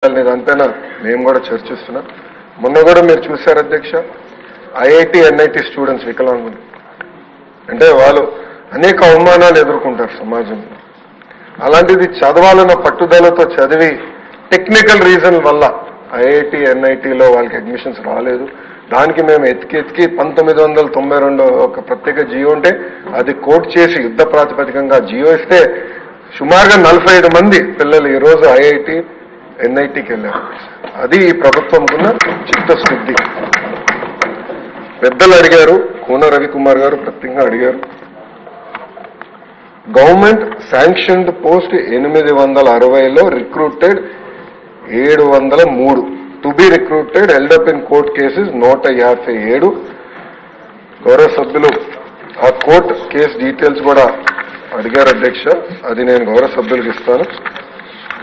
దానిపైన మేము కూడా చర్చిస్తున్నాం. మొన్న కూడా మీరు చూశారు అధ్యక్ష, ఐఐటి ఎన్ఐటి స్టూడెంట్స్ వికలాంగులు అంటే వాళ్ళు అనేక అవమానాలు ఎదుర్కొంటారు సమాజంలో. అలాంటిది చదవాలన్న పట్టుదలతో చదివి టెక్నికల్ రీజన్ వల్ల ఐఐటి ఎన్ఐటిలో వాళ్ళకి అడ్మిషన్స్ రాలేదు. దానికి మేము ఎతికి 1992 ఒక ప్రత్యేక జియో ఉంటే అది కోట్ చేసి యుద్ధ ప్రాతిపదికంగా జియో ఇస్తే సుమారుగా 45 మంది పిల్లలు ఈరోజు ఐఐటి ఎన్ఐటికి వెళ్ళారు. అది ఈ ప్రభుత్వంకున్న చిత్తశుద్ధి. పెద్దలు అడిగారు, కూన రవికుమార్ గారు ప్రత్యేకంగా అడిగారు, గవర్నమెంట్ శాంక్షన్డ్ పోస్ట్ 860లో recruited 703 to be recruited held up in court cases 157. గౌరవ సభ్యులు ఆ కోర్ట్ కేసు డీటెయిల్స్ కూడా అడిగారు అధ్యక్ష, అది నేను గౌరవ సభ్యులకు ఇస్తాను.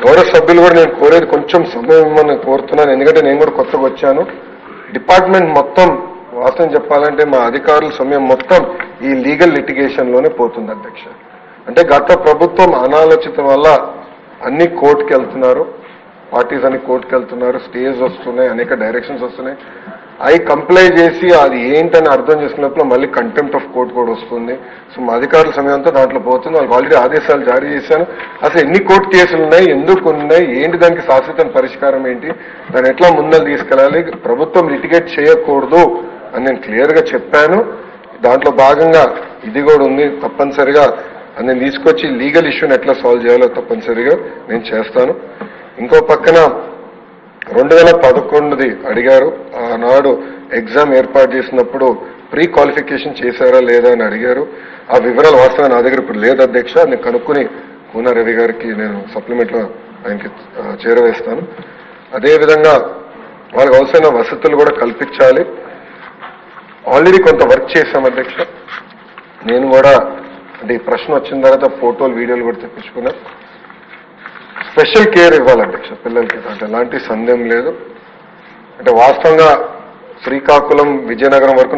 గౌరవ సభ్యులు కూడా నేను కోరేది కొంచెం సమయం ఇవ్వమని కోరుతున్నాను, ఎందుకంటే నేను కూడా కొత్తగా వచ్చాను. డిపార్ట్మెంట్ మొత్తం వాస్తవం చెప్పాలంటే మా అధికారుల సమయం మొత్తం ఈ లీగల్ లిటిగేషన్లోనే పోతుంది అధ్యక్ష. అంటే గత ప్రభుత్వం అనాలోచితం వల్ల అన్ని కోర్టుకి వెళ్తున్నారు, పార్టీస్ అన్ని కోర్టుకి వెళ్తున్నారు, స్టేజ్ వస్తున్నాయి, అనేక డైరెక్షన్స్ వస్తున్నాయి. అవి కంప్లై చేసి అది ఏంటని అర్థం చేసుకున్నప్పుడు మళ్ళీ కంటెంప్ట్ ఆఫ్ కోర్టు కూడా వస్తుంది. సో మా అధికారుల సమయంతో దాంట్లో పోతుంది. వాళ్ళకి ఆల్రెడీ ఆదేశాలు జారీ చేశాను. అసలు ఎన్ని కోర్టు కేసులు ఉన్నాయి, ఎందుకు ఉన్నాయి, ఏంటి, దానికి శాశ్వత పరిష్కారం ఏంటి, దాన్ని ఎట్లా ముందలు తీసుకెళ్ళాలి, ప్రభుత్వం లిటిగేట్ చేయకూడదు అని నేను క్లియర్గా చెప్పాను. దాంట్లో భాగంగా ఇది కూడా ఉంది. తప్పనిసరిగా నేను తీసుకొచ్చి లీగల్ ఇష్యూని ఎట్లా సాల్వ్ చేయాలో తప్పనిసరిగా నేను చేస్తాను. ఇంకో పక్కన 2011ది అడిగారు, ఆనాడు ఎగ్జామ్ ఏర్పాటు చేసినప్పుడు ప్రీ క్వాలిఫికేషన్ చేశారా లేదా అని అడిగారు. ఆ వివరాలు వాస్తవం నా దగ్గర ఇప్పుడు లేదు అధ్యక్ష, నేను కనుక్కుని కూన రవి గారికి నేను సప్లిమెంట్లో ఆయనకి చేరవేస్తాను. అదేవిధంగా వాళ్ళకి అవసరమైన వసతులు కూడా కల్పించాలి. ఆల్రెడీ కొంత వర్క్ చేశాం అధ్యక్ష. నేను కూడా అంటే ఈ ప్రశ్న వచ్చిన తర్వాత ఫోటోలు వీడియోలు కూడా తెప్పించుకున్నా. స్పెషల్ కేర్ ఇవ్వాలి అధ్యక్ష పిల్లలకి, అంటే ఎలాంటి సందేహం లేదు. అంటే వాస్తవంగా శ్రీకాకుళం విజయనగరం వరకు